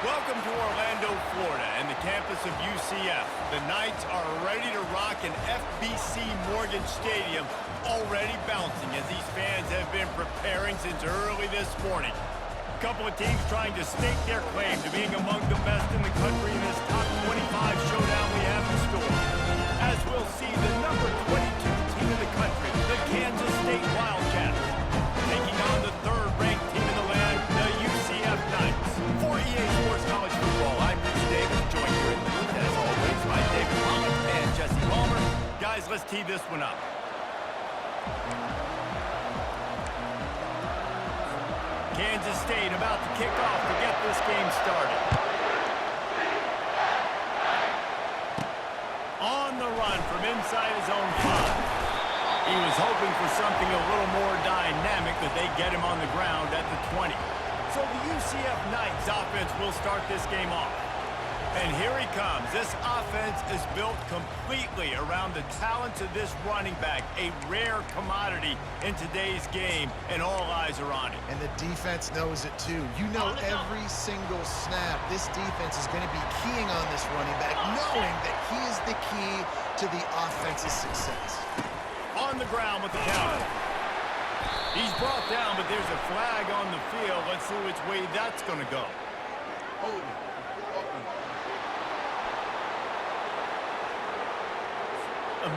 Welcome to Orlando, Florida, and the campus of UCF. The Knights are ready to rock an FBC Mortgage Stadium, already bouncing as these fans have been preparing since early this morning. A couple of teams trying to stake their claim to being among the best in the country in this top 25 showdown we have in store. As we'll see, the number 22 team in the country, the Kansas State Wildcats, taking on the third-ranked team in the land, the UCF Knights. For EA Sports College Football, I'm Bruce Davis, joined here in the booth, as always, by David Holland and Jesse Palmer. Guys, let's tee this one up. Kansas State about to kick off to get this game started. On the run from inside his own 5. He was hoping for something a little more dynamic, but they get him on the ground at the 20. So the UCF Knights offense will start this game off. And here he comes. This offense is built completely around the talents of this running back, a rare commodity in today's game, and all eyes are on it. And the defense knows it too. You know every single snap, this defense is going to be keying on this running back, knowing that he is the key to the offense's success. On the ground with the counter. He's brought down, but there's a flag on the field. Let's see which way that's going to go.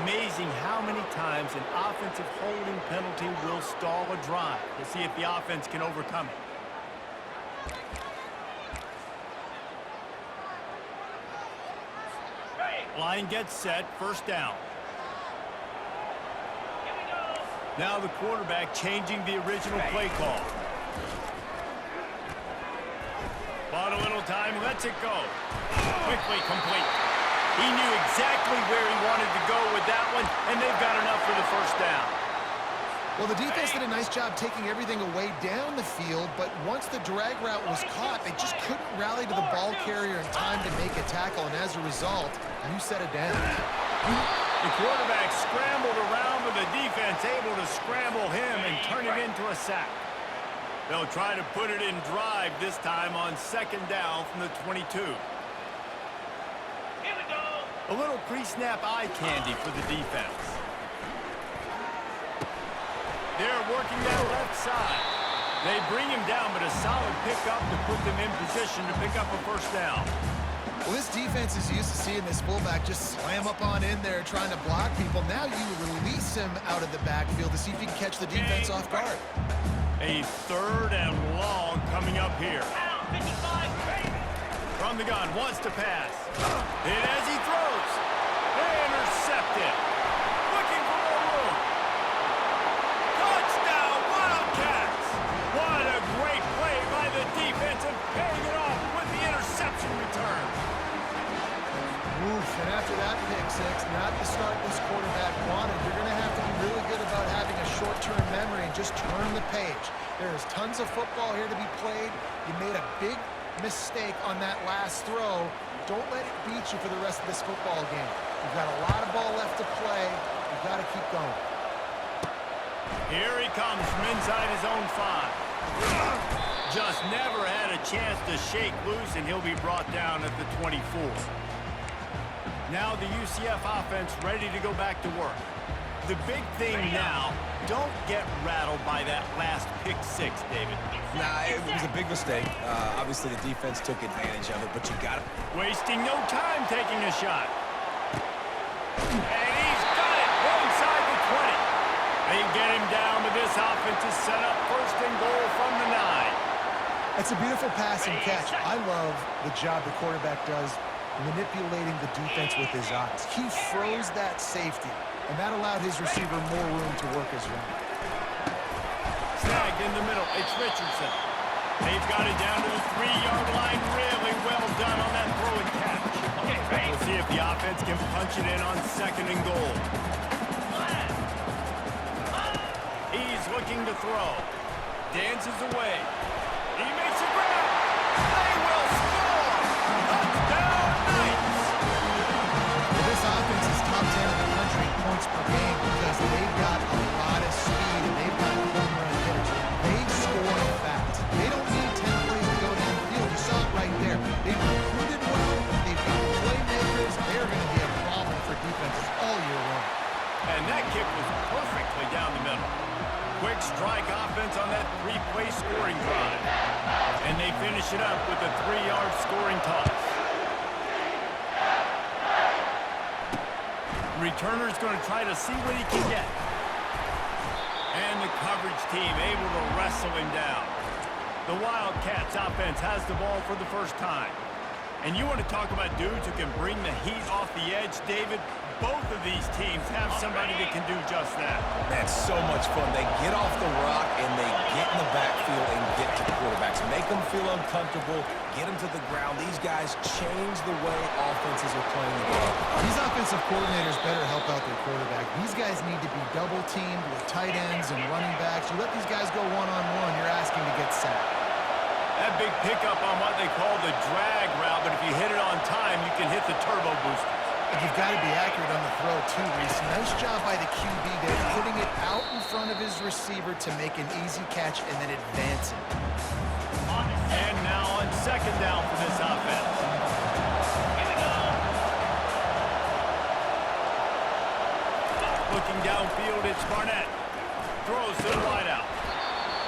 Amazing how many times an offensive holding penalty will stall a drive. We'll see if the offense can overcome it. Line gets set, first down. Now the quarterback changing the original play call. Bought a little time, lets it go. Quickly complete. He knew exactly where he wanted to go with that one, and they've got enough for the first down. Well, the defense did a nice job taking everything away down the field, but once the drag route was caught, they just couldn't rally to the ball carrier in time to make a tackle, and as a result, you set it down. The quarterback scrambled around, but the defense able to scramble him and turn it into a sack. They'll try to put it in drive this time on second down from the 22. A little pre-snap eye candy for the defense. They're working that left side. They bring him down, but a solid pickup to put them in position to pick up a first down. Well, this defense is used to seeing this fullback just slam up on in there trying to block people. Now you release him out of the backfield to see if you can catch the defense off guard. A third and long coming up here. From the gun, wants to pass. And as he throws, they intercept it. Looking for more room. Touchdown, Wildcats! What a great play by the defense and paying it off with the interception return. Oof, and after that pick six, not the start this quarterback wanted. You're going to have to be really good about having a short-term memory and just turn the page. There's tons of football here to be played. You made a big mistake on that last throw. Don't let it beat you for the rest of this football game. You've got a lot of ball left to play. You've got to keep going. Here he comes from inside his own 5. Just never had a chance to shake loose, and he'll be brought down at the 24. Now the UCF offense ready to go back to work. The big thing now, don't get rattled by that last pick 6, David. Nah, it was a big mistake. Obviously, the defense took advantage of it, but you got it. Wasting no time taking a shot. And he's got it inside the 20. They get him down, but this offense is set up first and goal from the 9. It's a beautiful pass and catch. I love the job the quarterback does manipulating the defense with his eyes. He froze that safety, and that allowed his receiver more room to work his route. Snagged in the middle. It's Richardson. They've got it down to the 3-yard line. Really well done on that throw and catch. We'll see if the offense can punch it in on second and goal. He's looking to throw. Dances away. He makes a grab. They will score. Touchdown, Knights. Well, this offense is top 10 in the country in points per game because they've got a lot of speed and they've got home run hitters. They score fast. They don't need 10 plays to go downfield. You saw it right there. They returner is going to try to see what he can get. And the coverage team able to wrestle him down. The Wildcats offense has the ball for the first time. And you want to talk about dudes who can bring the heat off the edge, David? Both of these teams have somebody that can do just that. That's so much fun. They get off the rock and they get in the backfield and get to quarterbacks. Make them feel uncomfortable. Get them to the ground. These guys change the way offenses are playing the game. These offensive coordinators better help out their quarterback. These guys need to be double-teamed with tight ends and running backs. You let these guys go one-on-one, you're asking to get sacked. That big pickup on what they call the drag route, but if you hit it on time, you can hit the turbo boosters. But you've got to be accurate on the throw, too, Reese. Nice job by the QB there, putting it out in front of his receiver to make an easy catch and then advance it. And now on second down for this offense. Looking downfield, it's Barnett. Throws to the wideout.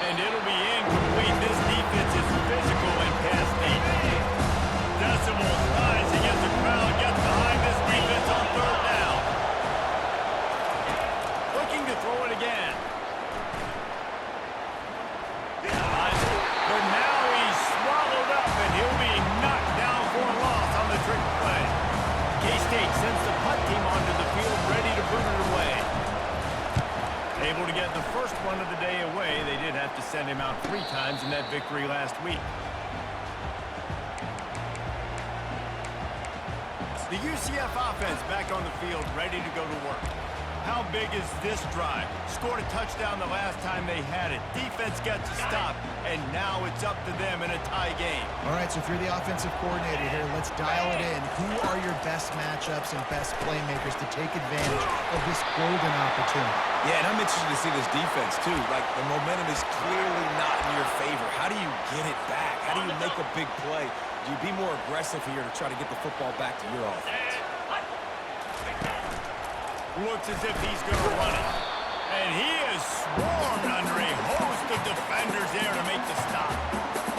And it'll be incomplete. This defense is physical and pass deep. Decimals rising as the crowd gets behind this defense on third down. Looking to throw it again. But now he's swallowed up, and he'll be knocked down for a loss on the trick play. K-State sends the punt team onto the field, ready to boot it away. Able to get the first one of the day away. They did have to send him out 3 times in that victory last week. The UCF offense back on the field, ready to go to work. How big is this drive? Scored a touchdown the last time they had it. Defense gets a stop, and now it's up to them in a tie game. All right, so if you're the offensive coordinator here, let's dial it in. Who are your best matchups and best playmakers to take advantage of this golden opportunity? Yeah, and I'm interested to see this defense, too. Like, the momentum is clearly not in your favor. How do you get it back? How do you make a big play? Do you be more aggressive here to try to get the football back to your offense? Looks as if he's going to run it. And he is swarmed under a host of defenders there to make the stop.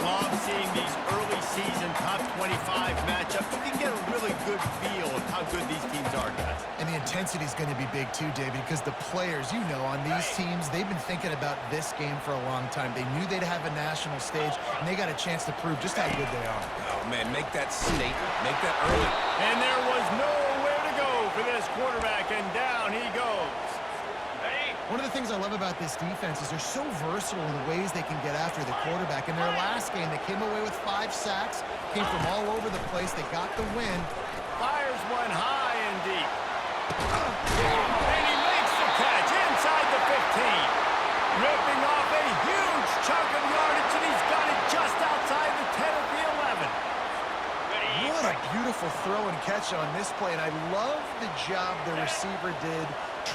Love seeing these early season top 25 matchups. You can get a really good feel of how good these teams are, guys. And the intensity is going to be big too, David, because the players, you know, on these teams, they've been thinking about this game for a long time. They knew they'd have a national stage, and they got a chance to prove just how good they are. Oh, man, make that statement. Make that early. And there was nowhere to go for this quarterback, and down he goes. One of the things I love about this defense is they're so versatile in the ways they can get after the quarterback. In their last game, they came away with 5 sacks, came from all over the place. They got the win. Fires one high and deep. And he makes the catch inside the 15. Ripping off a huge chunk of yardage, and he's got it just outside the 10 of the 11. What a beautiful throw and catch on this play, and I love the job the receiver did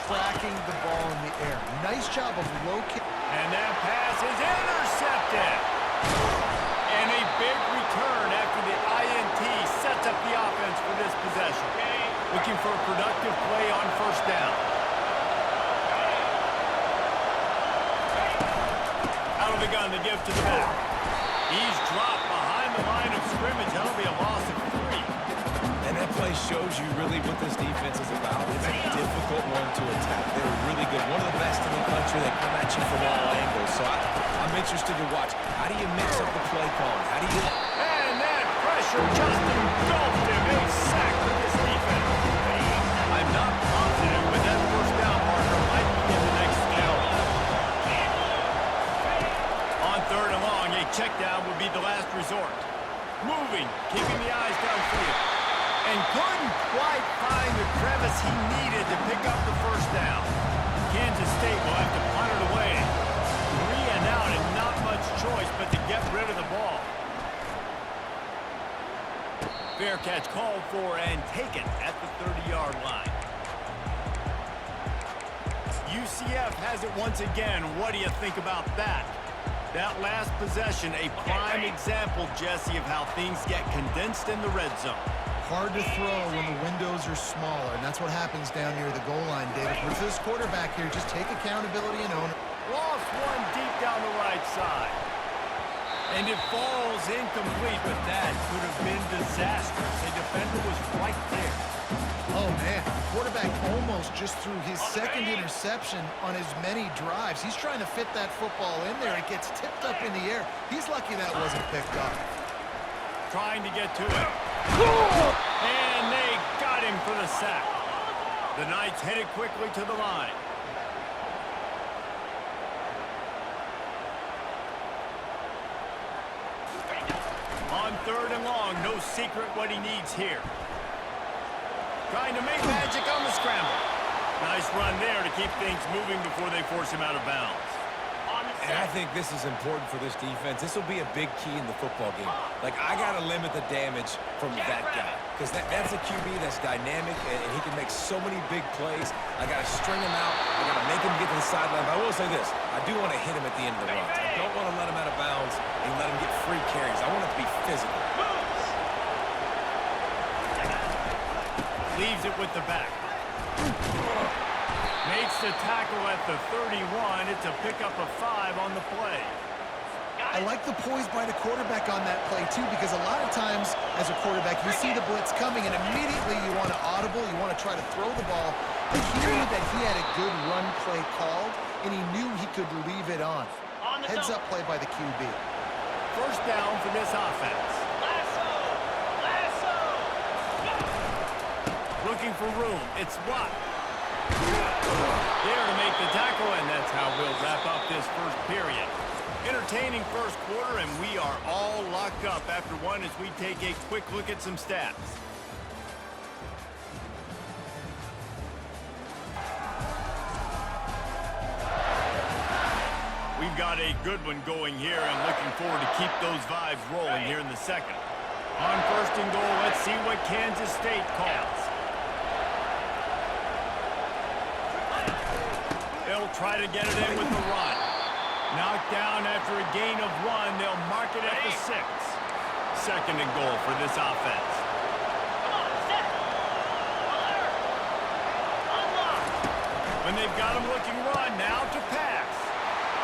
tracking the ball in the air. Nice job of locating. And that pass is intercepted. And a big return after the INT sets up the offense for this possession. Looking for a productive play on first down. Out of the gun, the give to the back. He's dropped behind the line of scrimmage. That'll be a loss of 3. And that play shows you really what this defense is about. It's a difficult one to attack. They're really good. One of the best in the country. They come at you from all angles. So I'm interested to watch. How do you mix up the play calling? How do you... And that pressure just engulfed him. A sack for this defense. I'm not positive, but that first down marker might be in the next down. On third and long, a check down would be the last resort. Moving, keeping the eyes downfield. And couldn't quite find the crevice he needed to pick up the first down. Kansas State will have to punt it away. 3 and out, and not much choice but to get rid of the ball. Fair catch called for and taken at the 30-yard line. UCF has it once again. What do you think about that? That last possession, a prime example, Jesse, of how things get condensed in the red zone. Hard to throw when the windows are smaller, and that's what happens down near the goal line, David. For this quarterback here, just take accountability and own it. Lost one deep down the right side. And it falls incomplete, but that could have been disastrous. A defender was right there. Oh, man. The quarterback almost almost just threw his second interception on as many drives. He's trying to fit that football in there. It gets tipped up in the air. He's lucky that wasn't picked up. Trying to get to it. And they got him for the sack. The Knights headed quickly to the line. On 3rd and long, no secret what he needs here. Trying to make magic on the scramble. Nice run there to keep things moving before they force him out of bounds. And I think this is important for this defense. This will be a big key in the football game. Like, I got to limit the damage from that guy. Because that's a QB that's dynamic, and he can make so many big plays. I got to string him out. I got to make him get to the sideline. But I will say this. I do want to hit him at the end of the runs. I don't want to let him out of bounds and let him get free carries. I want it to be physical. Leaves it with the back. Makes the tackle at the 31. It's a pickup of 5 on the play. I like the poise by the quarterback on that play, too, because a lot of times as a quarterback, you see the blitz coming, and immediately you want to audible, you want to try to throw the ball. But he knew that he had a good run play called, and he knew he could leave it on. Heads-up play by the QB. First down for this offense. Looking for room. It's Watt. There to make the tackle, and that's how we'll wrap up this first period. Entertaining first quarter, and we are all locked up after one as we take a quick look at some stats. We've got a good one going here, and looking forward to keep those vibes rolling here in the second. On 1st and goal, let's see what Kansas State calls. They'll try to get it in with the run. Knocked down after a gain of 1. They'll mark it at the 6. 2nd and goal for this offense. When they've got him looking run, now to pass.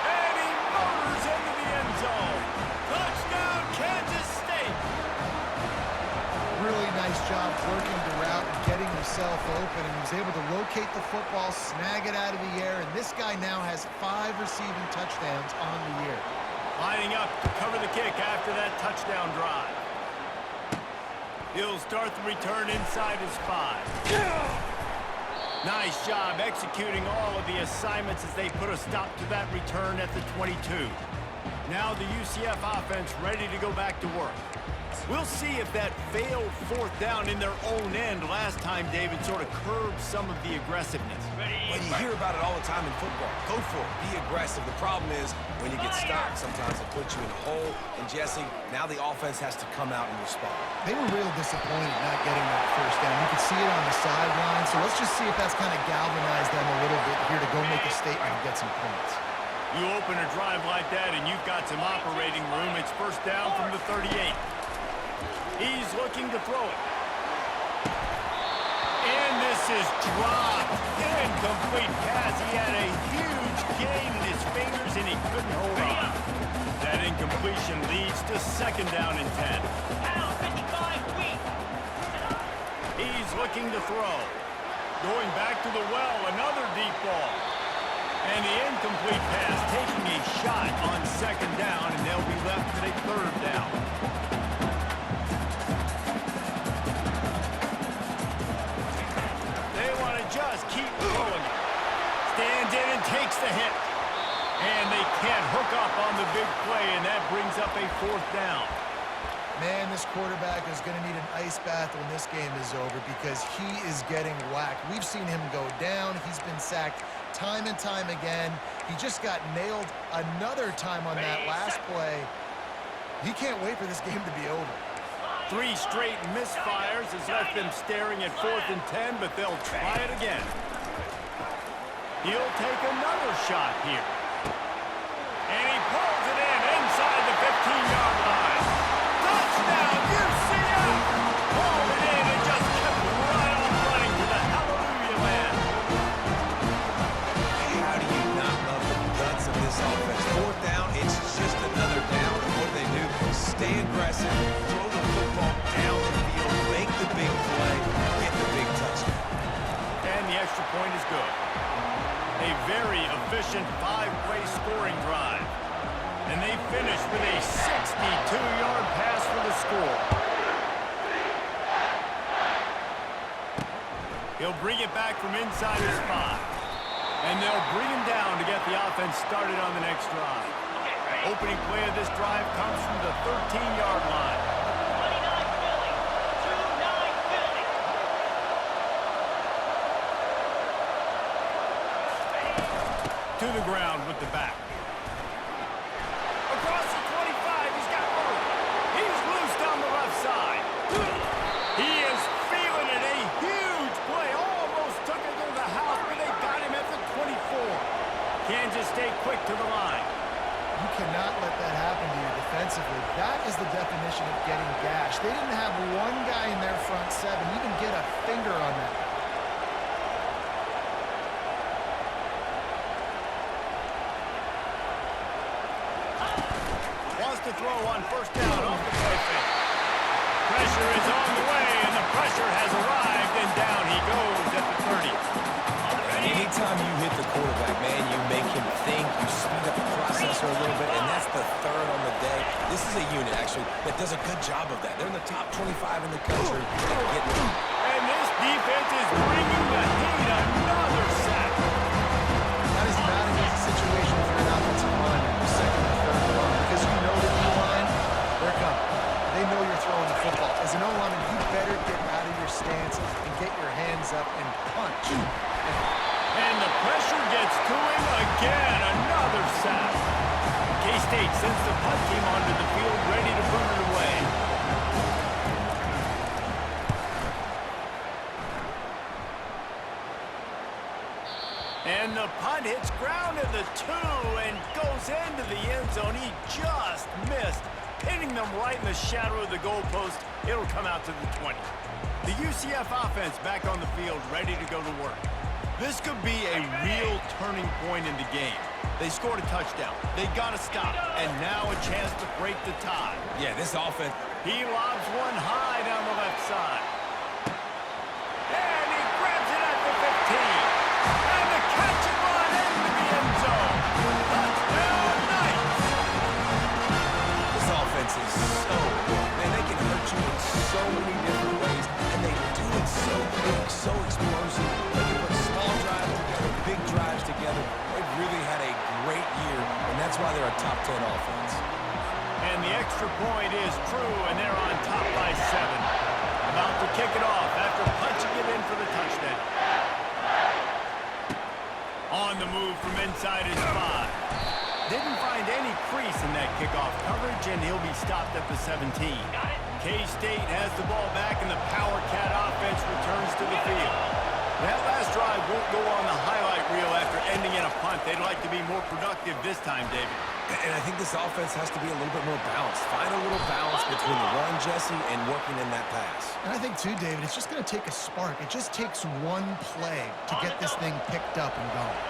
And he motors into the end zone. Touchdown, Kansas State. Really nice job working the route and getting himself open, and he was able to locate the football, snag it out of the air, and this guy now has 5 receiving touchdowns on the year. Lining up to cover the kick after that touchdown drive. He'll start the return inside his 5. Nice job executing all of the assignments as they put a stop to that return at the 22. Now the UCF offense ready to go back to work. We'll see if that failed 4th down in their own end last time, David, sort of curbed some of the aggressiveness. Well, you hear about it all the time in football. Go for it. Be aggressive. The problem is when you get stopped, sometimes it puts you in a hole. And, Jesse, now the offense has to come out and respond. They were real disappointed not getting that 1st down. You could see it on the sideline. So let's just see if that's kind of galvanized them a little bit here to go make a statement and get some points. You open a drive like that and you've got some operating room. It's 1st down from the 38. He's looking to throw it. And this is dropped. Incomplete pass. He had a huge gain in his fingers and he couldn't hold on. That incompletion leads to 2nd down and 10. He's looking to throw. Going back to the well, another deep ball. And the incomplete pass taking a shot on 2nd down, and they'll be left at a 3rd down. Just keep throwing it. Stands in and takes the hit. And they can't hook up on the big play, and that brings up a 4th down. Man, this quarterback is going to need an ice bath when this game is over because he is getting whacked. We've seen him go down. He's been sacked time and time again. He just got nailed another time on that last play. He can't wait for this game to be over. 3 straight misfires has left them staring at 4th and 10, but they'll try it again. He'll take another shot here. And he pulls it in inside the 15-yard line. Touchdown, UCF! Pulled it in and just kept right on running to the hallelujah land. How do you not love the guts of this offense? 4th down, it's just another down. And what do? Stay aggressive, throw the football down the field, make the big play, get the big touchdown. And the extra point school. He'll bring it back from inside his 5. And they'll bring him down to get the offense started on the next drive. Opening play of this drive comes from the 13-yard line. 29 Philly. To the ground with the back. Across the 25, he's got room. He's loose down the left side. He is feeling it. A huge play. Almost took it to the house, but they got him at the 24. Kansas stay quick to the line. You cannot let that happen to you defensively. That is the definition of getting gashed. They didn't have one guy in their front 7 even get a finger on that. Wants to throw on first down off the play fake. Pressure is on the way, and the pressure has arrived, and down he goes at the 30. Anytime you hit the quarterback, man, you make him think, you speed up the processor a little bit, and that's the 3rd on the day. This is a unit, actually, that does a good job of that. They're in the top 25 in the country at getting it. And this defense is bringing the heat. Another sack. That is not an easy situation if you're an offensive line in your 2nd or 3rd run, because you know the D-line, they're coming. They know you're throwing the football. As an O-lineman, you better get out of your stance and get your hands up and punch. And the pressure gets to him again. Another sack. K-State sends the punt team onto the field, ready to boot it away. And the punt hits ground at the 2 and goes into the end zone. He just missed, hitting them right in the shadow of the goalpost. It'll come out to the 20. The UCF offense back on the field, ready to go to work. This could be a real turning point in the game. They scored a touchdown. They got to stop. And now a chance to break the tie. Yeah, this offense. He lobs one high down the left side. And he grabs it at the 15. And the catch and run into the end zone. Touchdown, Knights! This offense is so good. Man, they can hurt you in so many different ways. And they do it so quick, so explosive. They can put small drives together, big drives together. They've really had a great year, and that's why they're a top 10 offense. And the extra point is true, and they're on top by 7. About to kick it off after punching it in for the touchdown. On the move from inside his 5. Didn't find any crease in that kickoff coverage, and he'll be stopped at the 17. K-State has the ball back, and the Power Cat offense returns to the field. That last drive won't go on the highlight reel after ending in a punt. They'd like to be more productive this time, David. And I think this offense has to be a little bit more balanced. Find a little balance between the run, Jesse, and working in that pass. And I think, too, David, it's just going to take a spark. It just takes one play to get this thing picked up and going.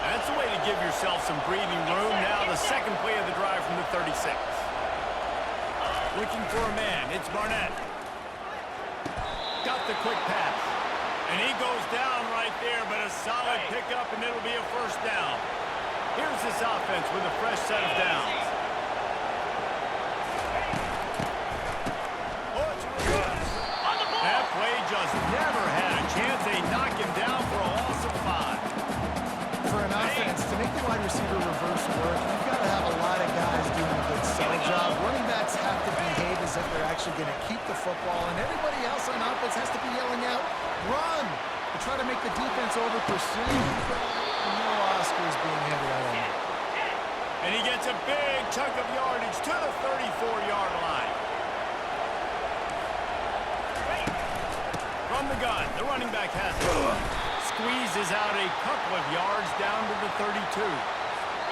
That's the way to give yourself some breathing room. Now the second play of the drive from the 36. Looking for a man. It's Barnett. Got the quick pass. And he goes down right there, but a solid pickup, and it'll be a first down. Here's this offense with a fresh set of downs. That play just never had a chance. They knock him down for a loss of 5. For an offense, to make the wide receiver reverse work, you've got to have a lot of guys doing a good sell job. Running backs have to behave as if they're actually going to keep the football, and everybody else on offense has to be yelling out, run, to try to make the defense over-pursue. No Oscars being handed out on that. And he gets a big chunk of yardage to the 34-yard line. From the gun, the running back has it. Squeezes out a couple of yards down to the 32.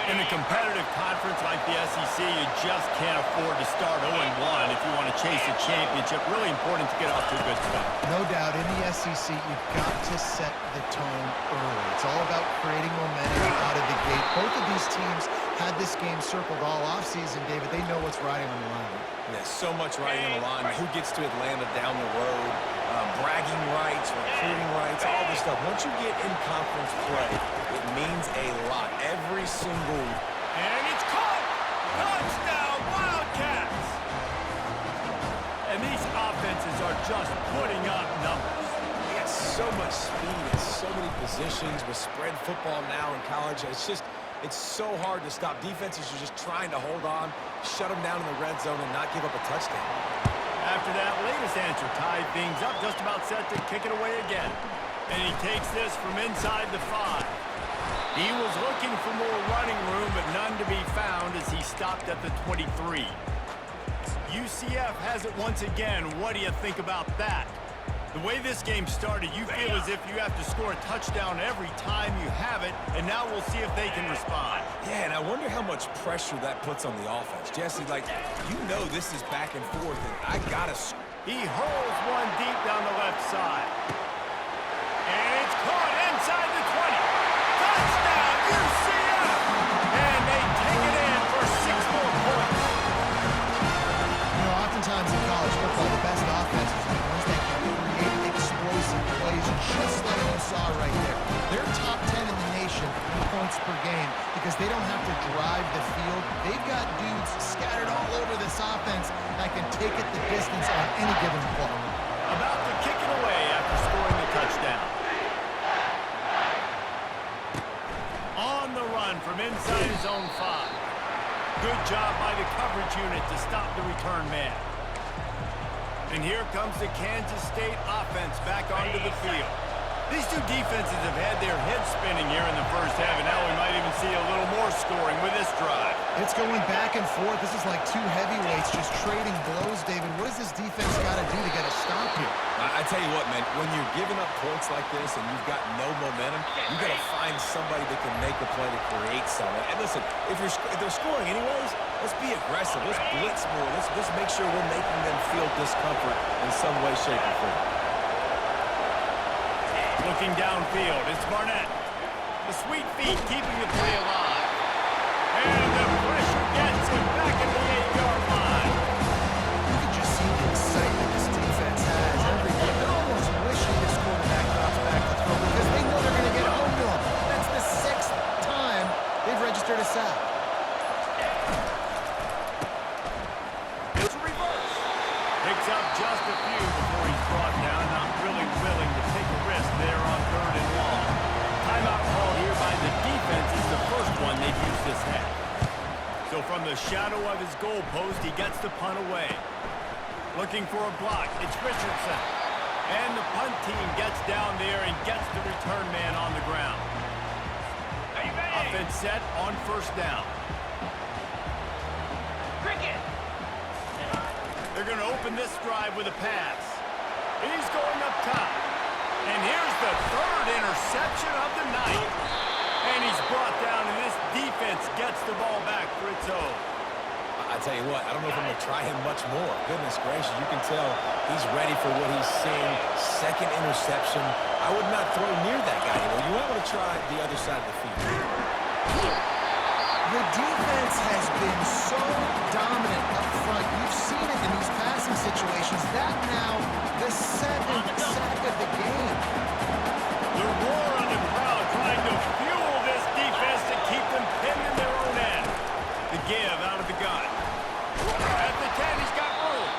In a competitive conference like the SEC, you just can't afford to start 0-1 if you want to chase a championship. Really important to get off to a good start. No doubt, in the SEC, you've got to set the tone early. It's all about creating momentum out of the gate. Both of these teams had this game circled all offseason, David. They know what's riding on the line. There's so much riding on the line. Who gets to Atlanta down the road? Bragging rights, recruiting rights, all this stuff. Once you get in conference play, it means a lot. Every single... And it's caught! Touchdown, Wildcats! are just putting up numbers. He has so much speed and so many positions with spread football now in college. It's so hard to stop. Defenses are just trying to hold on, shut them down in the red zone, and not give up a touchdown. After that latest answer tied things up, just about set to kick it away again. And he takes this from inside the 5. He was looking for more running room, but none to be found as he stopped at the 23. UCF has it once again. What do you think about that? The way this game started, you feel as if you have to score a touchdown every time you have it, and now we'll see if they can respond. Yeah, and I wonder how much pressure that puts on the offense. Jesse, like, you know this is back and forth, and I gotta... He hurls one deep down the left side. And it's caught inside the 20. Touchdown, UCF! And they take it in for 6 more points. You know, oftentimes in college football, the best offenses are the ones that can create explosive plays, just like you saw right there. They're top 10 in the nation in points per game because they don't have to drive the field. They've got dudes scattered all over this offense that can take it the distance on any given play. About to kick it away after scoring the touchdown. On the run from inside his own 5. Good job by the coverage unit to stop the return man. And here comes the Kansas State offense back onto the field. These two defenses have had their heads spinning here in the first half, and now we might even see a little more scoring with this drive. It's going back and forth. This is like two heavyweights just trading blows, David. What does this defense got to do to get a stop here? I tell you what, man, when you're giving up points like this and you've got no momentum, you got to find somebody that can make a play to create something. And listen, if they're scoring anyways, let's be aggressive. Let's blitz more. Let's make sure we're making them feel discomfort in some way, shape, or form. Looking downfield, it's Barnett. The sweet feet keeping the play alive. And the pressure gets him back at the 8-yard line. You can just see the excitement this defense has every day. They're almost wishing this quarterback drops back to throw because they know they're going to get home to him. That's the 6th time they've registered a sack. It's a reverse. Picks up just a few before he's brought down. Not really willing to take a risk there on 3rd and long. Timeout call here by the defense is the first one they've used this half. So from the shadow of his goal post, he gets the punt away. Looking for a block, it's Richardson. And the punt team gets down there and gets the return man on the ground. Offense set on 1st down. They're going to open this drive with a pass. He's going up top. And here's the 3rd interception of the night. And he's brought down, and this defense gets the ball back for its own. I tell you what, I don't know if I'm going to try him much more. Goodness gracious, you can tell he's ready for what he's seeing. 2nd interception. I would not throw near that guy anymore. You might want to try the other side of the field. The defense has been so dominant up front. You've seen it in these passing situations. That now, the 7th sack of the game. The roar on the crowd trying to fuel this defense to keep them pinned in their own end. The give out of the gun. At the 10, he's got room.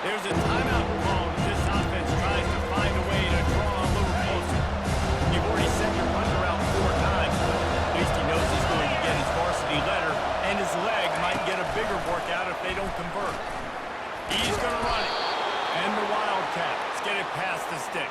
There's a timeout call as this offense tries to find a way to draw a little closer. You've already sent your punter out 4 times, but at least he knows he's going to get his varsity letter, and his leg might get a bigger workout if they don't convert. He's going to run it. And the Wildcats get it past the sticks.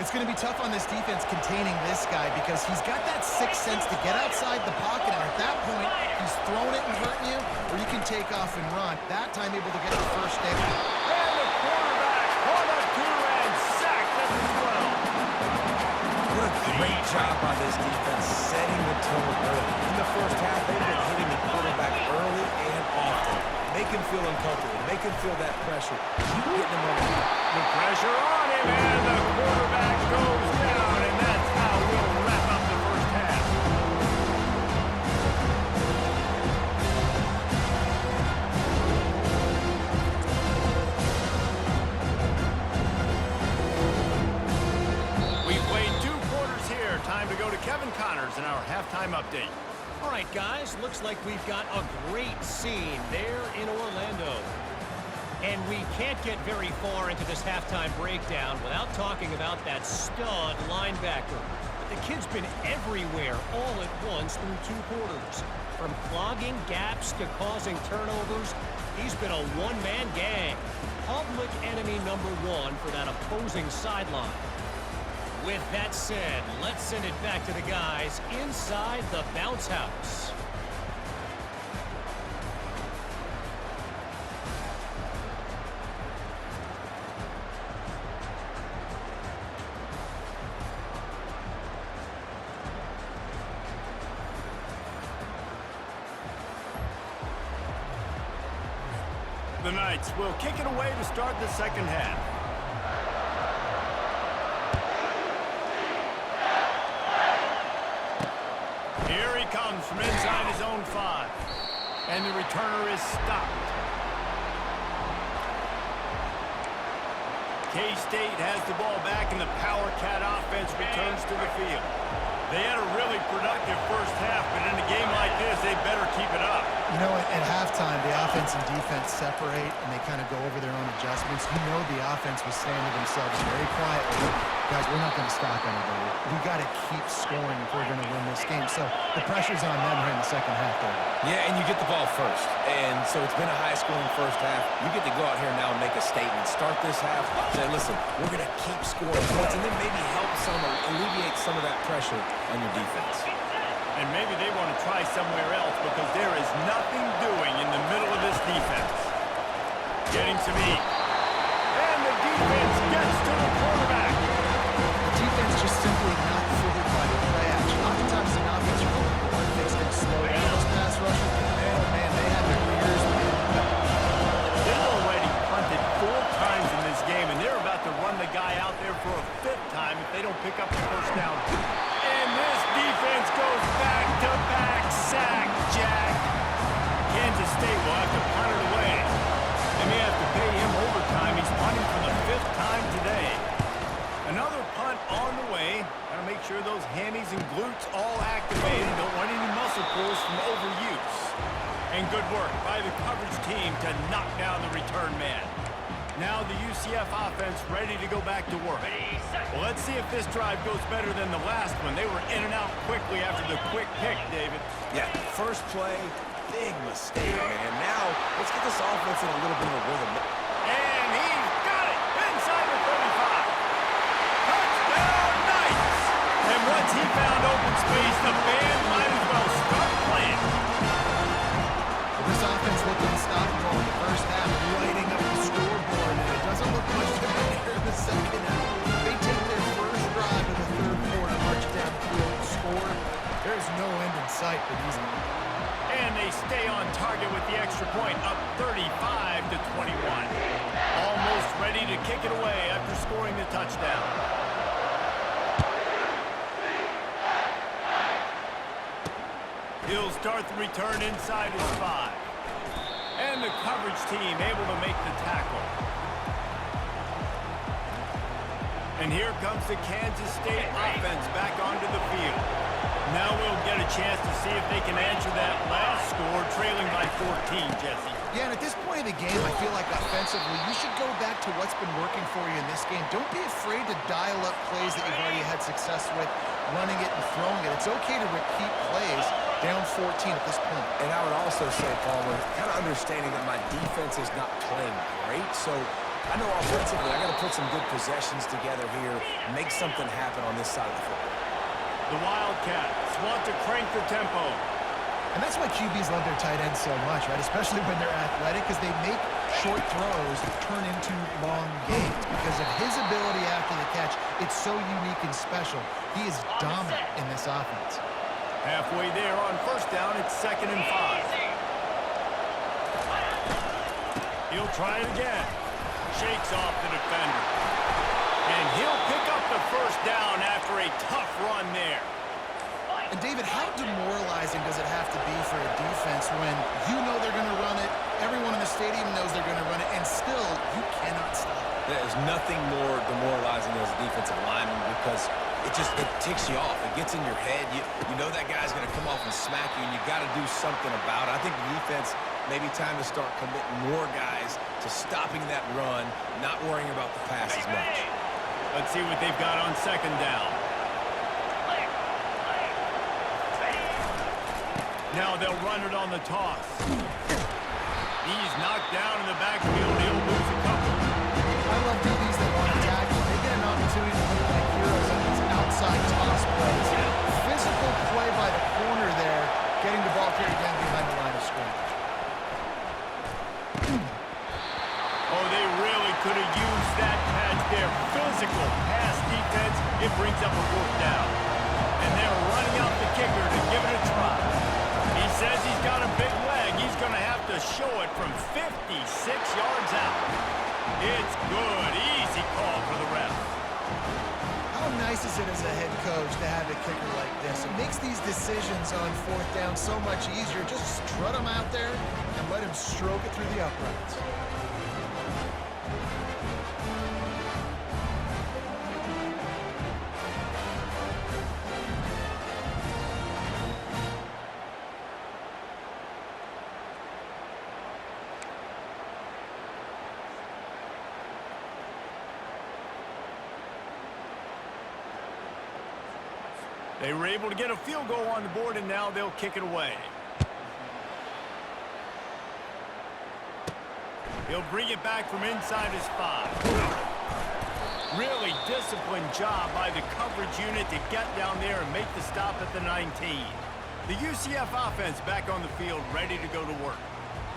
It's going to be tough on this defense containing this guy because he's got that 6th sense to get outside the pocket, and at that point, he's throwing it and hurting you, or you can take off and run. That time able to get the 1st down. And the quarterback caught up to and sacked at the 12. What a great job by this defense setting the tone early. In the first half, they've been hitting the quarterback early and often. Make him feel uncomfortable. Make him feel that pressure. Keep getting him on the field. The pressure on him, and the quarterback goes down, and that's how we'll wrap up the first half. We've played 2 quarters here. Time to go to Kevin Connors in our halftime update. All right, guys, looks like we've got a great scene there in Orlando. And we can't get very far into this halftime breakdown without talking about that stud linebacker. The kid's been everywhere all at once through 2 quarters. From clogging gaps to causing turnovers, he's been a one-man gang. Public enemy number 1 for that opposing sideline. With that said, let's send it back to the guys inside the bounce house. The Knights will kick it away to start the second half. Here he comes from inside his own 5. And the returner is stopped. K-State has the ball back and the Power Cat offense returns to the field. They had a really productive first half, but in a game like this, they better keep it up. You know, at halftime, the offense and defense separate, and they kind of go over their own adjustments. You know the offense was saying to themselves very quietly, guys, we're not going to stop anybody. We got to keep scoring if we're going to win this game. So the pressure's on them here in the second half, David. Yeah, and you get the ball first. And so it's been a high-scoring first half. You get to go out here now and make a statement. Start this half, say, listen, we're going to keep scoring points, and then maybe help alleviate some of that pressure on your defense. And maybe they want to try somewhere else because there is nothing doing in the middle of this defense. Getting some heat. And the defense gets to the quarterback. The defense just simply not fooled by the play action. Oftentimes, an offensive coordinator thinks they slow down those pass rushes. Man, oh man, they have their ears pinned. They've already punted 4 times in this game, and they're about to run the guy out there for a 5th time if they don't pick up the first down. And this defense goes back-to-back sack, Jack. Kansas State will have to punt it away. They may have to pay him overtime. He's punting for the 5th time today. Another punt on the way. Got to make sure those hammies and glutes all activated. Don't want any muscle pulls from overuse. And good work by the coverage team to knock down the return man. Now the UCF offense ready to go back to work. Well, let's see if this drive goes better than the last one. They were in and out quickly after the quick pick, David. Yeah, first play, big mistake, man. Now, let's get this offense in a little bit of a rhythm. And he's got it inside the 35. Touchdown, Knights! And once he found open space, the band might as well start playing. Well, this offense looked unstoppable in the first half, lighting up the scoreboard, and it doesn't look much different here in the second half. They take their first drive in the 3rd quarter, march down the field, score. There's no end in sight for these men. And they stay on target with the extra point, up 35-21. Almost ready to kick it away after scoring the touchdown. He'll start the return inside his 5. And the coverage team able to make the tackle. And here comes the Kansas State offense back onto the field. Now we'll get a chance to see if they can answer that last score, trailing by 14, Jesse. Yeah, and at this point of the game, I feel like offensively, you should go back to what's been working for you in this game. Don't be afraid to dial up plays that you've already had success with, running it and throwing it. It's okay to repeat plays down 14 at this point. And I would also say, Palmer, kind of understanding that my defense is not playing great, so I know offensively I got to put some good possessions together here, make something happen on this side of the football. The Wildcats want to crank the tempo. And that's why QBs love their tight ends so much, right? Especially when they're athletic, because they make short throws turn into long gains. Because of his ability after the catch, it's so unique and special. He is dominant in this offense. Halfway there on first down, it's 2nd and 5. He'll try it again. Shakes off the defender. And he'll pick up the first down after a tough run there. And David, how demoralizing does it have to be for a defense when you know they're going to run it, everyone in the stadium knows they're going to run it, and still you cannot stop it? There's nothing more demoralizing as a defensive lineman because it ticks you off. It gets in your head. You know that guy's going to come off and smack you, and you got to do something about it. I think the defense maybe time to start committing more guys to stopping that run, not worrying about the pass as much. Let's see what they've got on second down. Now they'll run it on the toss. He's knocked down in the backfield. He'll lose a couple. I love DBs that want to tackle. They get an opportunity to look like heroes on these outside toss plays. Physical play by the corner there, getting the ball carried down behind the line of scrimmage. Oh, they really could have used that catch there. Physical pass defense. It brings up a fourth down. And they're running out the kicker to give it a try. He says he's got a big leg. He's going to have to show it from 56 yards out. It's good. Easy call for the ref. How nice is it as a head coach to have a kicker like this? It makes these decisions on fourth down so much easier. Just strut him out there and let him stroke it through the uprights. They were able to get a field goal on the board, and now they'll kick it away. He'll bring it back from inside his 5. Really disciplined job by the coverage unit to get down there and make the stop at the 19. The UCF offense back on the field, ready to go to work.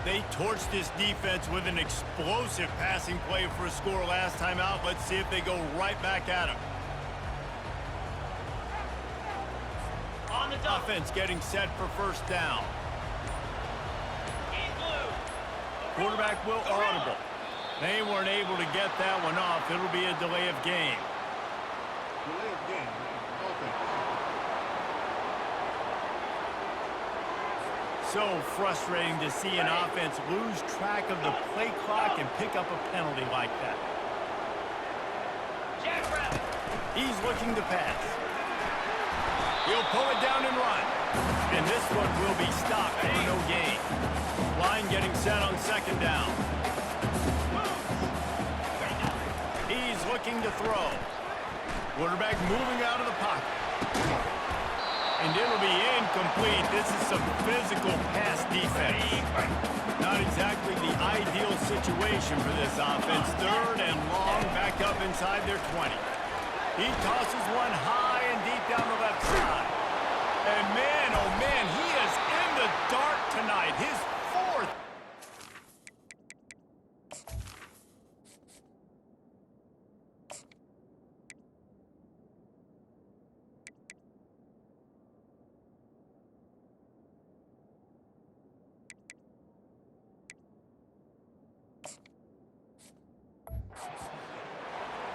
They torched this defense with an explosive passing play for a score last time out. Let's see if they go right back at him. Offense getting set for first down. Quarterback will audible. They weren't able to get that one off. It'll be a delay of game. Delay of game. Okay. So frustrating to see an offense lose track of the play clock and pick up a penalty like that. He's looking to pass. He'll pull it down and run. And this one will be stopped for no gain. Line getting set on second down. He's looking to throw. Quarterback moving out of the pocket. And it'll be incomplete. This is some physical pass defense. Not exactly the ideal situation for this offense. Third and long, back up inside their 20. He tosses one high and deep down the left side. And man, oh man, he is in the dark tonight. His 4th.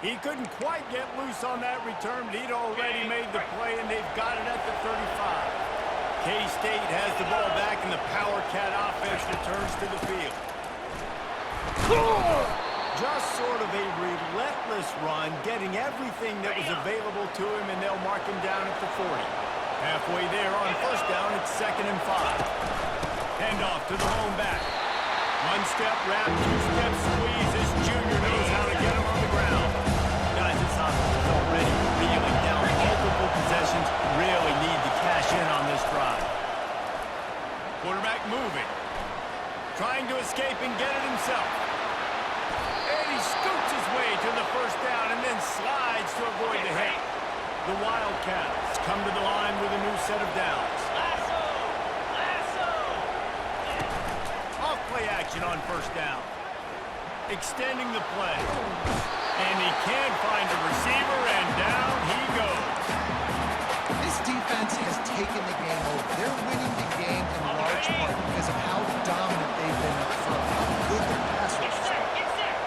He couldn't quite get loose on that return, but he'd already made the play, and they've got it at the 35. K-State has the ball back, and the Power Cat offense returns to the field. Just sort of a relentless run, getting everything that was available to him, and they'll mark him down at the 40. Halfway there on first down, it's 2nd and 5. Handoff to the home back. One-step wrap, two-step squeeze. This junior knows how to get him on the ground. Guys, this offense is already reeling down multiple possessions. Really need to cash in on this drive. Quarterback moving. Trying to escape and get it himself. And he scoots his way to the first down and then slides to avoid the hit. The Wildcats come to the line with a new set of downs. Off-play action on first down. Extending the play. And he can't find a receiver, and down he goes. This defense has taken the game over. They're winning the game in large part because of how dominant they've been up front, how good their pass rush has been.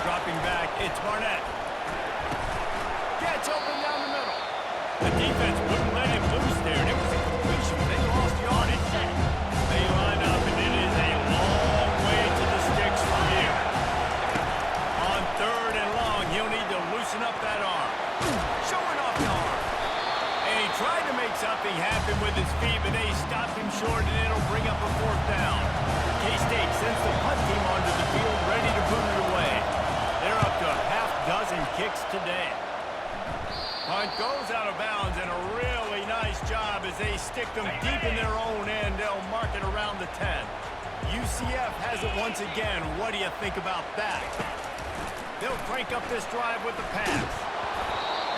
Dropping back, it's Barnett. Gets open down the middle. The defense wouldn't let him loose there, and it was a completion, but they lost yardage. They line up, and it is a long way to the sticks from here. On 3rd and long, he'll need to loosen up that arm. Showing off the arm. And he tried to make something happen with his feet, but they stopped him short, and it'll bring up a 4th down. K-State sends the punt team onto the field, ready to boot it away. They're up to a half-dozen kicks today. Punt goes out of bounds, and a really nice job as they stick them deep in their own end. They'll mark it around the 10. UCF has it once again. What do you think about that? They'll crank up this drive with the pass.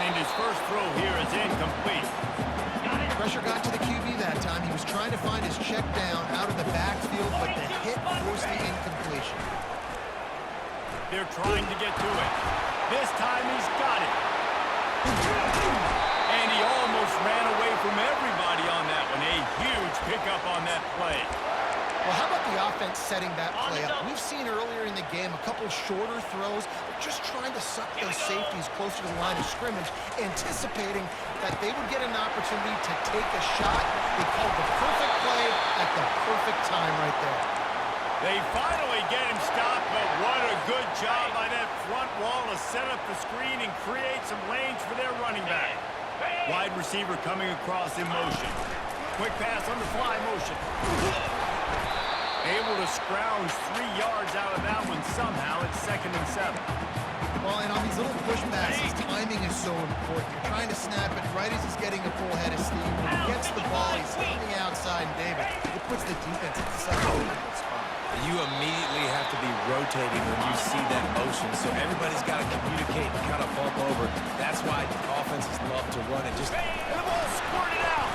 And his first throw here is incomplete. Pressure got to the QB that time. He was trying to find his check down out of the backfield, but the hit forced the incompletion. They're trying to get to it. This time he's got it. And he almost ran away from everybody on that one. A huge pickup on that play. Well, how about the offense setting that play up? We've seen earlier in the game a couple shorter throws. They're just trying to suck those safeties closer to the line of scrimmage, anticipating that they would get an opportunity to take a shot. They called the perfect play at the perfect time right there. They finally get him stopped, but what a good job by that front wall to set up the screen and create some lanes for their running back. Wide receiver coming across in motion. Quick pass on the fly motion. Able to scrounge 3 yards out of that one somehow. It's 2nd and 7. Well, and on these little push passes, timing is so important. You're trying to snap it right as he's getting a full head of steam. When he gets the ball, he's on the outside, and David, it puts the defense in such a difficult spot. You immediately have to be rotating when you see that motion, so everybody's got to communicate and kind of bump over. That's why offenses love to run it. Just And the ball squirted out.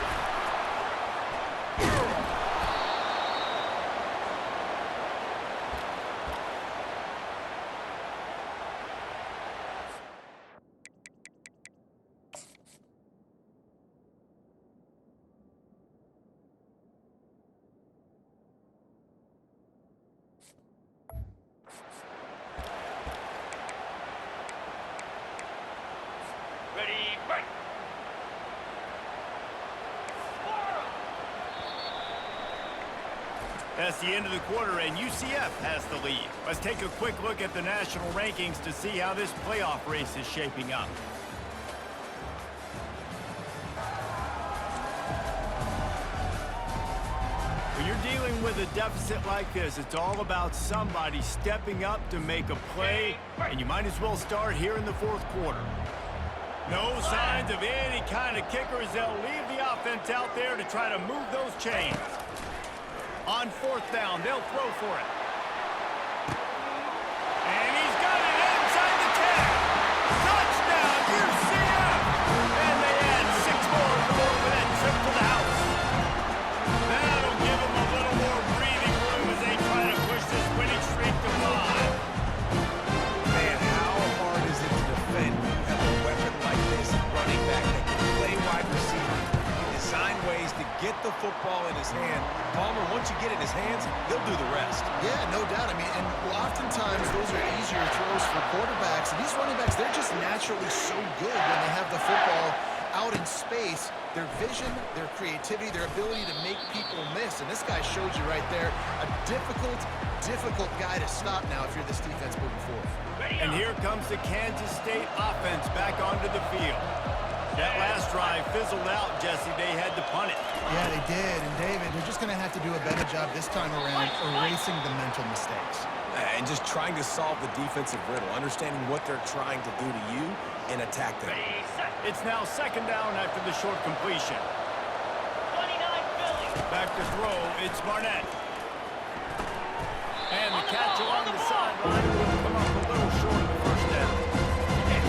That's the end of the quarter, and UCF has the lead. Let's take a quick look at the national rankings to see how this playoff race is shaping up. When you're dealing with a deficit like this, it's all about somebody stepping up to make a play, and you might as well start here in the 4th quarter. No signs of any kind of kickers. They'll leave the offense out there to try to move those chains. On 4th down, they'll throw for it. And he's got it inside the 10. Touchdown, UCF! And they add 6 more to go with that trip to the house. That'll give them a little more breathing room as they try to push this winning streak to 5. man, how hard is it to defend when you have a weapon like this, running back that can play wide receiver? He can design ways to get the football in his hand. Palmer, once you get it in his hands, he'll do the rest. Yeah, no doubt. I mean, and oftentimes those are easier throws for quarterbacks. And these running backs, they're just naturally so good when they have the football out in space. Their vision, their creativity, their ability to make people miss. And this guy shows you right there a difficult guy to stop now if you're this defense moving forward. And here comes the Kansas State offense back onto the field. That last drive fizzled out, Jesse. They had to punt it. Yeah, they did. And David, they're just going to have to do a better job this time around erasing the mental mistakes. And just trying to solve the defensive riddle, understanding what they're trying to do to you and attack them. It's now 2nd down after the short completion. Back to throw, it's Barnett. And the catch along the sideline will come up a little short of the 1st down.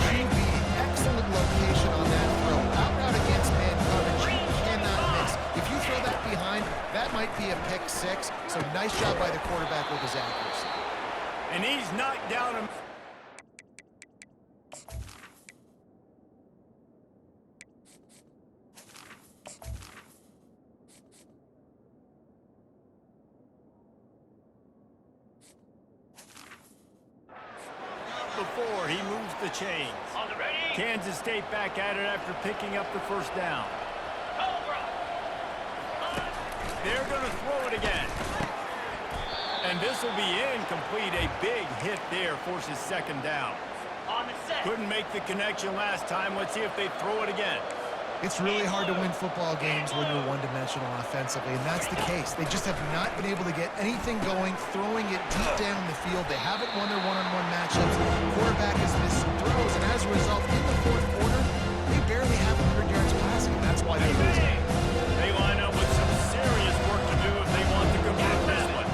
QB, excellent location on that throw. Out route against man coverage, you cannot miss. If you throw that behind, that might be a pick 6. So nice job by the quarterback with his accuracy. And he's knocked down him. Before he moves the chains. Kansas State back at it after picking up the 1st down. They're going to throw it again. And this will be incomplete. A big hit there forces 2nd down. Couldn't make the connection last time. Let's see if they throw it again. It's really hard to win football games when you're one-dimensional offensively, and that's the case. They just have not been able to get anything going, throwing it deep down in the field. They haven't won their one-on-one matchups. Quarterback has missed some throws, and as a result, in the fourth quarter, they barely have 100 yards passing, and that's why they're losing. They line up with some serious work to do if they want to convert this one.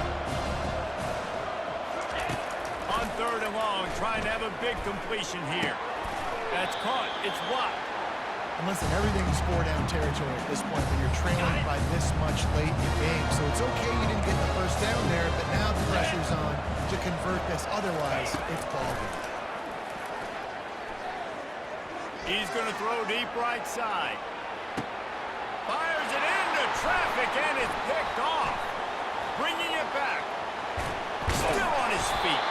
On 3rd and long, trying to have a big completion here. That's caught. It's wide. And listen, everything's four-down territory at this point when you're trailing by this much late in the game. So it's okay you didn't get the first down there, but now the pressure's on to convert this. Otherwise, it's ball game. He's going to throw deep right side. Fires it into traffic, and it's picked off. Bringing it back. Still on his feet.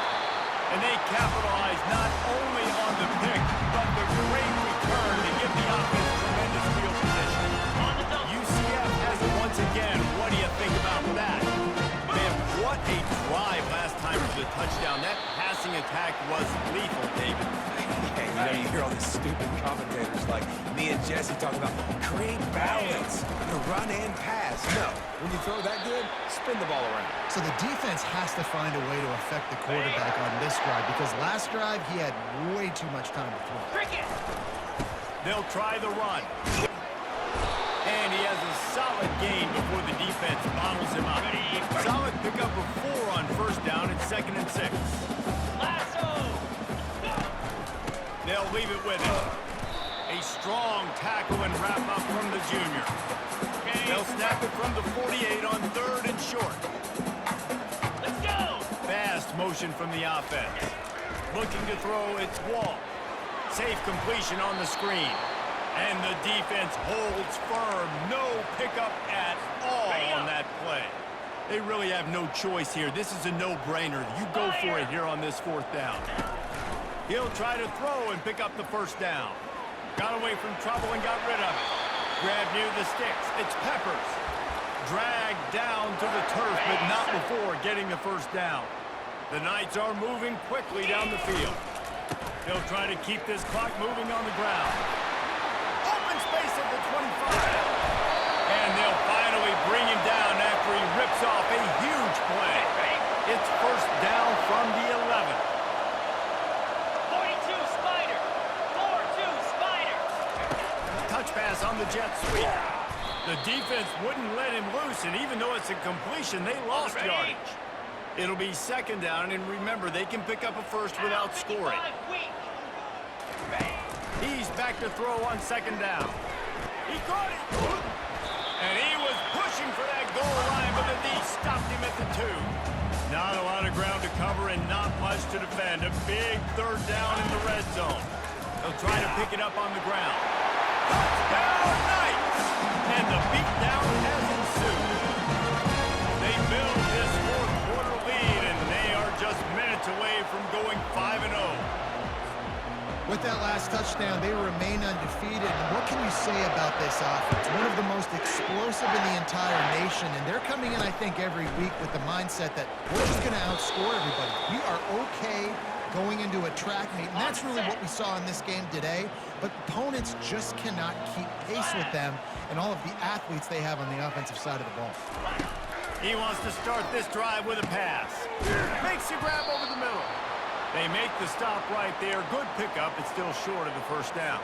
And they capitalize not only on the pick, but the great return to give the offense tremendous field position. UCF has it once again. What do you think about that? Man, what a drive last time for the touchdown. That passing attack was lethal, David. Yeah, you hear all these stupid commentators like me and Jesse talking about create balance, the run and pass. No, when you throw that good, spin the ball around. So the defense has to find a way to affect the quarterback on this drive because last drive he had way too much time to throw. They'll try the run. And he has a solid gain before the defense bottles him up. Solid pickup of 4 on 1st down and 2nd and 6. They'll leave it with him. A strong tackle and wrap up from the junior. They'll snap it from the 48 on 3rd and short. Let's go! Fast motion from the offense. Looking to throw its wall. Safe completion on the screen. And the defense holds firm. No pickup at all on that play. They really have no choice here. This is a no-brainer. You go for it here on this 4th down. He'll try to throw and pick up the 1st down. Got away from trouble and got rid of it. Grab near the sticks. It's Peppers. Dragged down to the turf, but not before getting the 1st down. The Knights are moving quickly down the field. They'll try to keep this clock moving on the ground. Open space at the 25. And they'll finally bring him down after he rips off a huge play. It's 1st down from the 11. Touch pass on the jet sweep. The defense wouldn't let him loose, and even though it's a completion, they lost yardage. It'll be 2nd down, and remember, they can pick up a 1st without scoring. He's back to throw on 2nd down. He caught it. And he was pushing for that goal line, but the D stopped him at the 2. Not a lot of ground to cover and not much to defend. A big 3rd down in the red zone. They'll try to pick it up on the ground. Touchdown Knights! And the beatdown has ensued. They build this 4th quarter lead, and they are just minutes away from going 5-0. With that last touchdown, they remain undefeated. And what can you say about this offense? One of the most explosive in the entire nation, and they're coming in, I think, every week with the mindset that we're just going to outscore everybody. We are okay going into a track meet, and that's really what we saw in this game today. But opponents just cannot keep pace with them and all of the athletes they have on the offensive side of the ball. He wants to start this drive with a pass. Makes a grab over the middle. They make the stop right there. Good pickup. It's still short of the 1st down.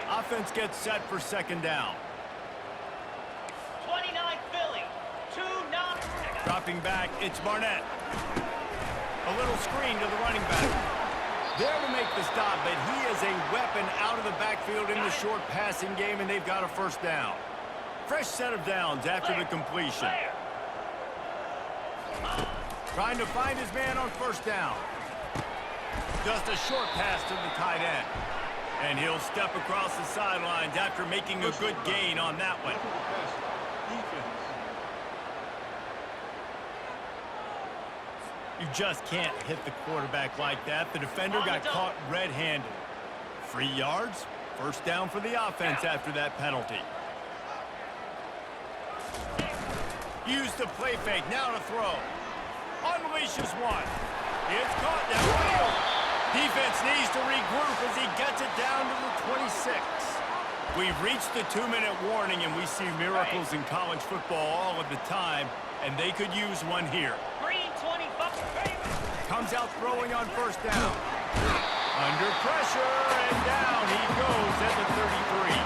Offense gets set for 2nd down. 29 Philly. 2-0. Dropping back, it's Barnett. A little screen to the running back. There to make the stop, but he is a weapon out of the backfield in the short passing game, and they've got a 1st down. Fresh set of downs after the completion. Trying to find his man on 1st down. Just a short pass to the tight end. And he'll step across the sidelines after making a good gain on that one. You just can't hit the quarterback like that. The defender got caught red-handed. 3 yards, 1st down for the offense after that penalty. Use the play fake, now to throw. Unleashes one. It's caught downfield. Defense needs to regroup as he gets it down to the 26. We've reached the 2-minute warning, and we see miracles in college football all of the time, and they could use one here. Green 25. Comes out throwing on first down. Under pressure, and down he goes at the 33.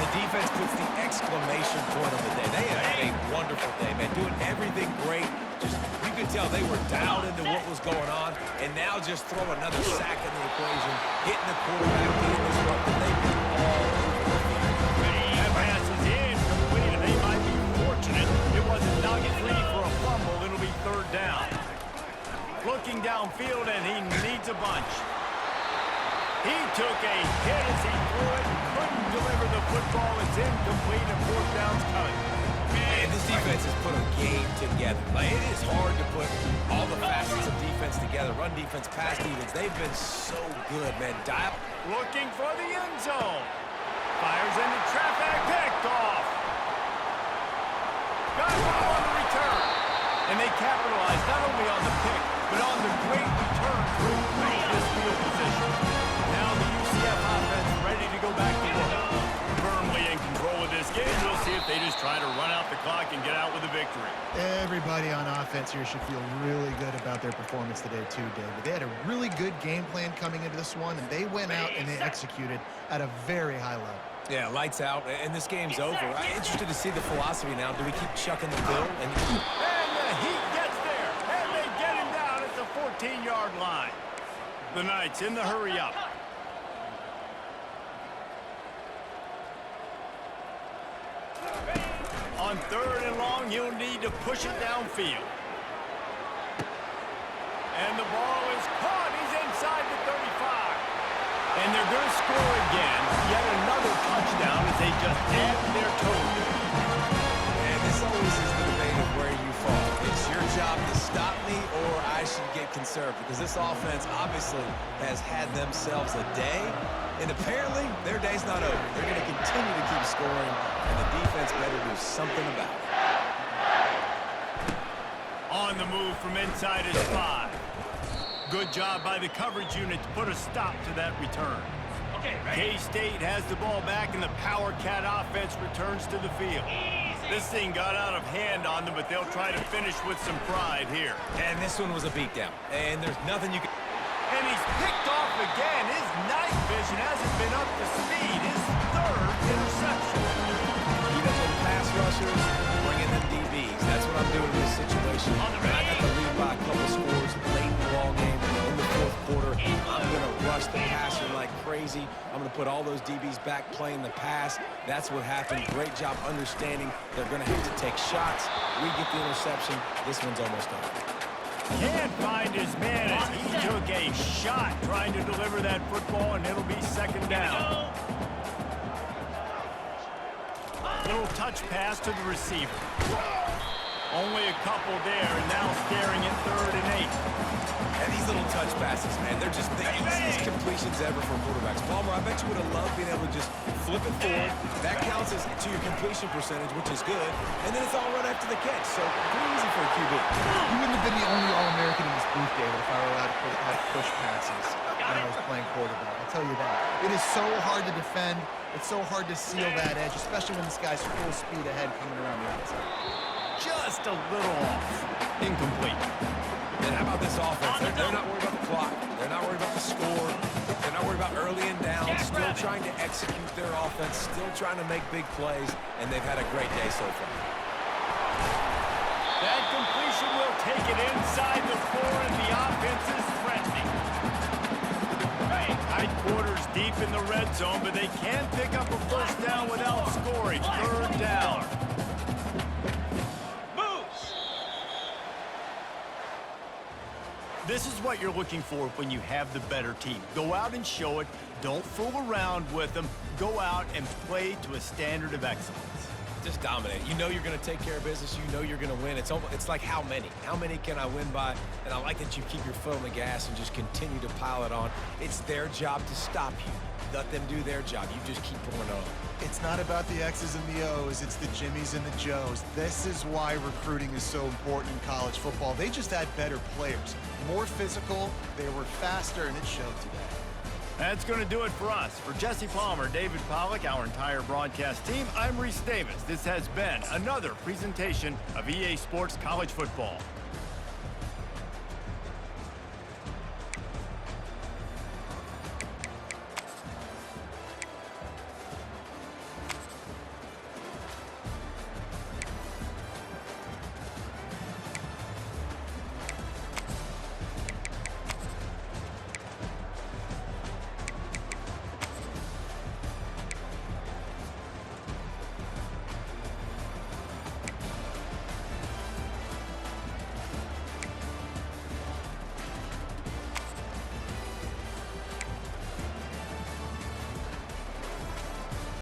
The defense puts the exclamation point on the day. They have had a wonderful day, man. Doing everything great. Just, you could tell they were dialed into what was going on, and now just throw another sack in the equation, hitting the quarterback, getting disrupted. They've been all over the field. That pass is incomplete, and they might be fortunate it wasn't nugget free for a fumble. It'll be third down. Looking downfield, and he needs a bunch. He took a hit as he threw it, couldn't deliver the football. It's incomplete, and fourth down's coming. Man, this defense has put a game together. Like, it is hard to put all the facets of defense together. Run defense, pass defense. They've been so good, man. Dial. Looking for the end zone. Fires into traffic, picked off. Got the ball on the return. And they capitalized not only on the pick, but on the great return to improve this field position. Now the UCF offense ready to go back to work. Firmly in control of this game. We'll see if they just try to run out the clock and get out with a victory. Everybody on offense here should feel really good about their performance today too, David. They had a really good game plan coming into this one, and they went out and they executed at a very high level. Yeah, lights out, and this game's over. I'm interested to see the philosophy now. Do we keep chucking the bill? And the Heat gets there, and they get him down at the 14-yard line. The Knights in the hurry up. On third and long, he'll need to push it downfield. And the ball is caught. He's inside the 35. And they're going to score again. Yet another touchdown as they just add to their total. And this always is the debate of where you fall. It's your job to stop me, or I should get conservative. Because this offense obviously has had themselves a day. And apparently, their day's not over. They're going to continue to keep scoring, and the defense better do something about it. On the move from inside his 5. Good job by the coverage unit to put a stop to that return. K-State has the ball back, and the Power Cat offense returns to the field. This thing got out of hand on them, but they'll try to finish with some pride here. And this one was a beatdown, and there's nothing you can... And he's picked off again. His night vision hasn't been up to speed. His third interception. Keep up the pass rushers, bring in the DBs. That's what I'm doing in this situation. And I got the lead by a couple scores late in the ball game in the fourth quarter. I'm going to rush the passer like crazy. I'm going to put all those DBs back playing the pass. That's what happened. Great job understanding they're going to have to take shots. We get the interception. This one's almost over. Can't find his man as he took a shot trying to deliver that football, and it'll be second down. Little touch pass to the receiver. Only a couple there, and now staring at 3rd and 8. And these little touch passes, man, they're just the easiest completions ever for quarterbacks. Palmer, I bet you would have loved being able to just flip it forward. That counts as to your completion percentage, which is good. And then it's all right after the catch, so pretty easy for a QB. You wouldn't have been the only All-American in this booth, David, if I were allowed to have push passes when I was playing quarterback. I'll tell you that. It is so hard to defend. It's so hard to seal that edge, especially when this guy's full speed ahead coming around the outside. Just a little off. Incomplete. And how about this offense? They're not worried about the clock. They're not worried about the score. They're not worried about early and down. Still trying to execute their offense. Still trying to make big plays. And they've had a great day so far. That completion will take it inside the 4, and the offense is threatening. Tight quarters deep in the red zone, but they can't pick up a first down without scoring. 3rd down. This is what you're looking for when you have the better team. Go out and show it. Don't fool around with them. Go out and play to a standard of excellence. Just dominate. You know you're going to take care of business. You know you're going to win. It's like how many? How many can I win by? And I like that you keep your foot on the gas and just continue to pile it on. It's their job to stop you. Let them do their job. You just keep going on. It's not about the X's and the O's. It's the Jimmies and the Joes. This is why recruiting is so important in college football. They just had better players. More physical, they were faster, and it showed today. That's going to do it for us. For Jesse Palmer, David Pollack, our entire broadcast team, I'm Reese Davis. This has been another presentation of EA Sports College Football.